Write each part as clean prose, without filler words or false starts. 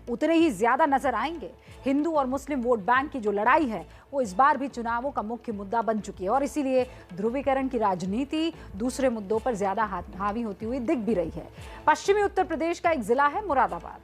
उतने ही ज्यादा नजर आएंगे। हिंदू और मुस्लिम वोट बैंक की जो लड़ाई है वो इस बार भी चुनावों का मुख्य मुद्दा बन चुकी है और इसीलिए ध्रुवीकरण की राजनीति दूसरे मुद्दों पर ज्यादा हावी होती हुई दिख भी रही है। पश्चिमी उत्तर प्रदेश का एक जिला है मुरादाबाद।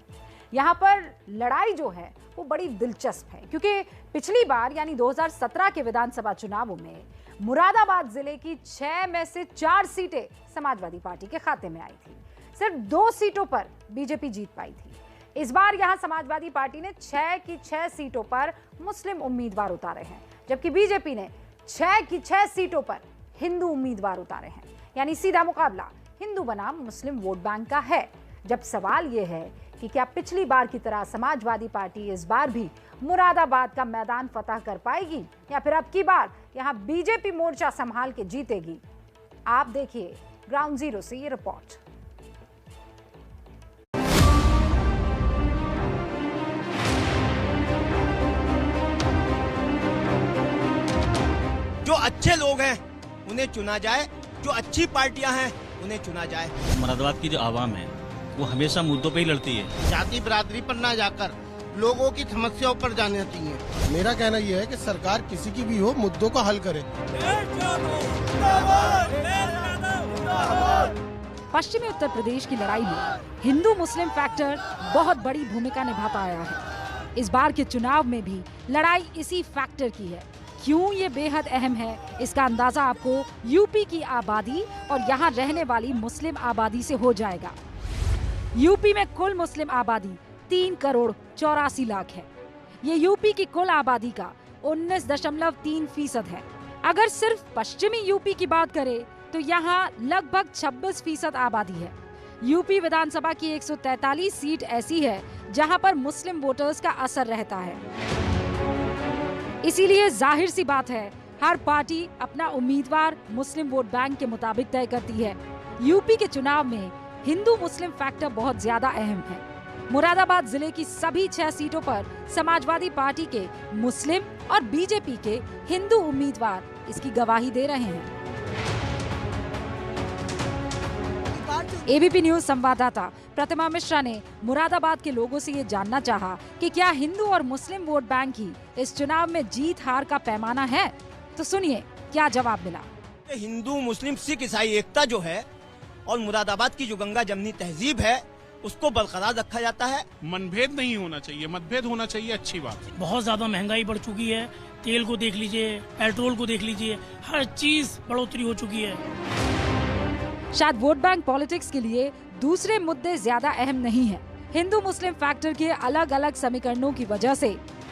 यहाँ पर लड़ाई जो है वो बड़ी दिलचस्प है क्योंकि पिछली बार यानी 2017 के विधानसभा चुनावों में मुरादाबाद जिले की 6 में से 4 सीटें समाजवादी पार्टी के खाते में आई थी। सिर्फ 2 सीटों पर बीजेपी जीत पाई थी। इस बार यहां समाजवादी पार्टी ने 6 की 6 सीटों पर मुस्लिम उम्मीदवार उतारे हैं, जबकि बीजेपी ने 6 की 6 सीटों पर हिंदू उम्मीदवार उतारे हैं। यानी सीधा मुकाबला हिंदू बनाम मुस्लिम वोट बैंक का है। जब सवाल यह है कि क्या पिछली बार की तरह समाजवादी पार्टी इस बार भी मुरादाबाद का मैदान फतह कर पाएगी या फिर अब की बार यहां बीजेपी मोर्चा संभाल के जीतेगी? आप देखिए ग्राउंड जीरो से ये रिपोर्ट। जो अच्छे लोग हैं उन्हें चुना जाए, जो अच्छी पार्टियां हैं उन्हें चुना जाए। मुरादाबाद की जो आवाम है वो हमेशा मुद्दों पे ही लड़ती है। जाति बिरादरी पर ना जाकर लोगों की समस्याओं पर जाना चाहिए। मेरा कहना यह है कि सरकार किसी की भी हो मुद्दों का हल करे। पश्चिमी उत्तर प्रदेश की लड़ाई में हिंदू मुस्लिम फैक्टर बहुत बड़ी भूमिका निभाता आया है। इस बार के चुनाव में भी लड़ाई इसी फैक्टर की है। क्यों ये बेहद अहम है इसका अंदाजा आपको यूपी की आबादी और यहाँ रहने वाली मुस्लिम आबादी से हो जाएगा। यूपी में कुल मुस्लिम आबादी 3 करोड़ 84 लाख है। ये यूपी की कुल आबादी का 19.3% है। अगर सिर्फ पश्चिमी यूपी की बात करें तो यहाँ लगभग 26% आबादी है। यूपी विधानसभा की 143 सीट ऐसी है जहाँ पर मुस्लिम वोटर्स का असर रहता है। इसीलिए जाहिर सी बात है हर पार्टी अपना उम्मीदवार मुस्लिम वोट बैंक के मुताबिक तय करती है। यूपी के चुनाव में हिंदू मुस्लिम फैक्टर बहुत ज्यादा अहम है। मुरादाबाद जिले की सभी 6 सीटों पर समाजवादी पार्टी के मुस्लिम और बीजेपी के हिंदू उम्मीदवार इसकी गवाही दे रहे हैं। एबीपी न्यूज संवाददाता प्रतिमा मिश्रा ने मुरादाबाद के लोगों से ये जानना चाहा कि क्या हिंदू और मुस्लिम वोट बैंक ही इस चुनाव में जीत हार का पैमाना है। तो सुनिए क्या जवाब मिला। हिंदू मुस्लिम सिख ईसाई एकता जो है और मुरादाबाद की जो गंगा जमनी तहजीब है उसको बरकरार रखा जाता है। मनभेद नहीं होना चाहिए, मतभेद होना चाहिए, अच्छी बात। बहुत ज्यादा महंगाई बढ़ चुकी है। तेल को देख लीजिए, पेट्रोल को देख लीजिए, हर चीज बढ़ोतरी हो चुकी है। शायद वोट बैंक पॉलिटिक्स के लिए दूसरे मुद्दे ज्यादा अहम नहीं है। हिंदू मुस्लिम फैक्टर के अलग अलग समीकरणों की वजह से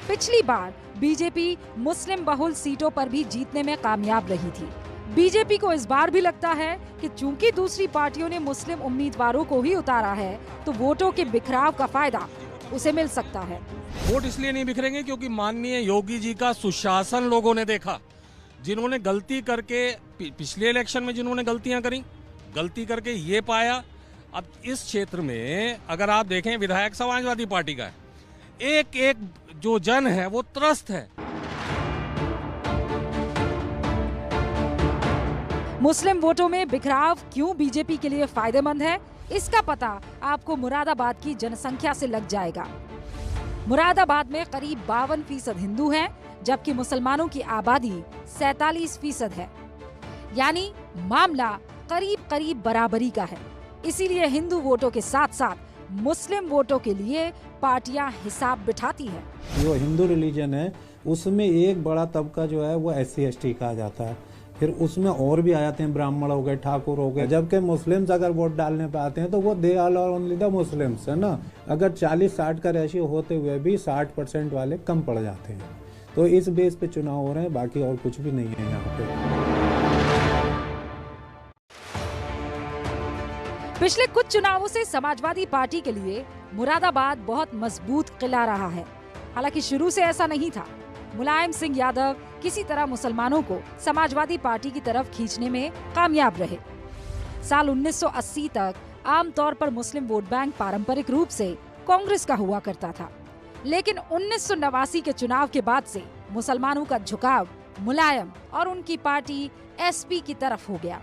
पिछली बार बीजेपी मुस्लिम बहुल सीटों पर भी जीतने में कामयाब रही थी। बीजेपी को इस बार भी लगता है कि चूंकि दूसरी पार्टियों ने मुस्लिम उम्मीदवारों को ही उतारा है तो वोटों के बिखराव का फायदा उसे मिल सकता है। वोट इसलिए नहीं बिखरेंगे क्योंकि माननीय योगी जी का सुशासन लोगों ने देखा। जिन्होंने गलती करके पिछले इलेक्शन में जिन्होंने गलती करके ये पाया। अब इस क्षेत्र में अगर आप देखें विधायक समाजवादी पार्टी का है, एक एक जो जन है वो त्रस्त है। मुस्लिम वोटों में बिखराव क्यों बीजेपी के लिए फायदेमंद है इसका पता आपको मुरादाबाद की जनसंख्या से लग जाएगा। मुरादाबाद में करीब 52% हिंदू हैं, जबकि मुसलमानों की आबादी 47% है। यानी मामला करीब करीब बराबरी का है। इसीलिए हिंदू वोटों के साथ साथ मुस्लिम वोटों के लिए पार्टियां हिसाब बिठाती है। जो हिंदू रिलीजन है उसमें एक बड़ा तबका जो है वो SC/ST कहा जाता है। फिर उसमें और भी आ जाते हैं, ब्राह्मण हो गए, ठाकुर हो गए। जबकि मुस्लिम्स अगर वोट डालने पे आते हैं तो वो they all only the Muslims है ना। अगर 40-60 का रेशियो होते हुए भी 60% वाले कम पड़ जाते हैं। तो इस बेस पे चुनाव हो रहे हैं, बाकी और कुछ भी नहीं है यहाँ पे। पिछले कुछ चुनावों से समाजवादी पार्टी के लिए मुरादाबाद बहुत मजबूत किला रहा है। हालांकि शुरू से ऐसा नहीं था। मुलायम सिंह यादव किसी तरह मुसलमानों को समाजवादी पार्टी की तरफ खींचने में कामयाब रहे। साल 1980 तक आमतौर पर मुस्लिम वोट बैंक पारंपरिक रूप से कांग्रेस का हुआ करता था, लेकिन 1989 के चुनाव के बाद से मुसलमानों का झुकाव मुलायम और उनकी पार्टी SP की तरफ हो गया।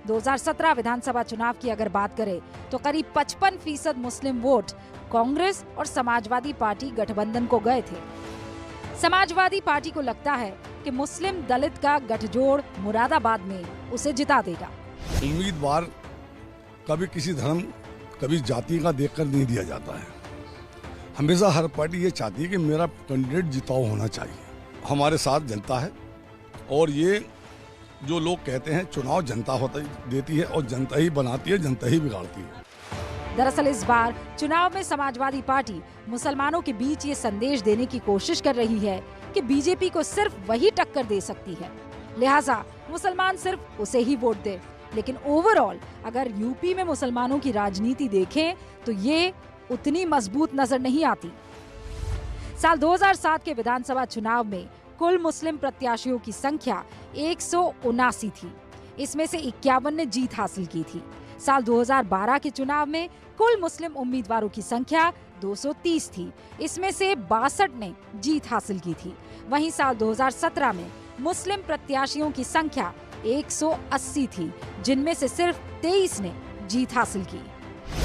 2017 विधानसभा चुनाव की अगर बात करें तो करीब 55% मुस्लिम वोट कांग्रेस और समाजवादी पार्टी गठबंधन को गए थे। समाजवादी पार्टी को लगता है कि मुस्लिम दलित का गठजोड़ मुरादाबाद में उसे जिता देगा। उम्मीदवार कभी किसी धर्म कभी जाति का देखकर नहीं दिया जाता है। हमेशा हर पार्टी ये चाहती है कि मेरा कैंडिडेट जिताऊ होना चाहिए। हमारे साथ जनता है और ये जो लोग कहते हैं चुनाव जनता होता देती है और जनता ही बनाती है, जनता ही बिगाड़ती है। दरअसल इस बार चुनाव में समाजवादी पार्टी मुसलमानों के बीच ये संदेश देने की कोशिश कर रही है कि बीजेपी को सिर्फ वही टक्कर दे सकती है, लिहाजा मुसलमान सिर्फ उसे ही वोट दे। लेकिन ओवरऑल अगर यूपी में मुसलमानों की राजनीति देखें तो ये उतनी मजबूत नजर नहीं आती। साल 2007 के विधानसभा चुनाव में कुल मुस्लिम प्रत्याशियों की संख्या 179 थी, इसमें से 51 ने जीत हासिल की थी। साल 2012 के चुनाव में कुल मुस्लिम उम्मीदवारों की संख्या 230 थी, इसमें से 62 ने जीत हासिल की थी। वहीं साल 2017 में मुस्लिम प्रत्याशियों की संख्या 180 थी, जिनमें से सिर्फ 23 ने जीत हासिल की।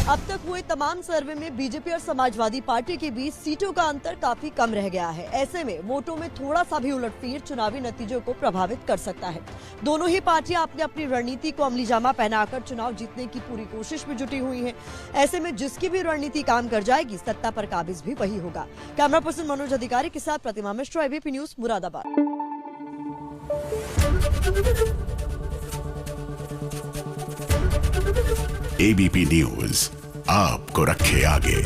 अब तक हुए तमाम सर्वे में बीजेपी और समाजवादी पार्टी के बीच सीटों का अंतर काफी कम रह गया है। ऐसे में वोटों में थोड़ा सा भी उलटफेर चुनावी नतीजों को प्रभावित कर सकता है। दोनों ही पार्टियां अपनी अपनी रणनीति को अमली जामा पहनाकर चुनाव जीतने की पूरी कोशिश में जुटी हुई हैं। ऐसे में जिसकी भी रणनीति काम कर जाएगी, सत्ता पर काबिज भी वही होगा। कैमरा पर्सन मनोज अधिकारी के साथ Pratima Mishra, ABP news, Moradabad. ABP news आपको रखे आगे।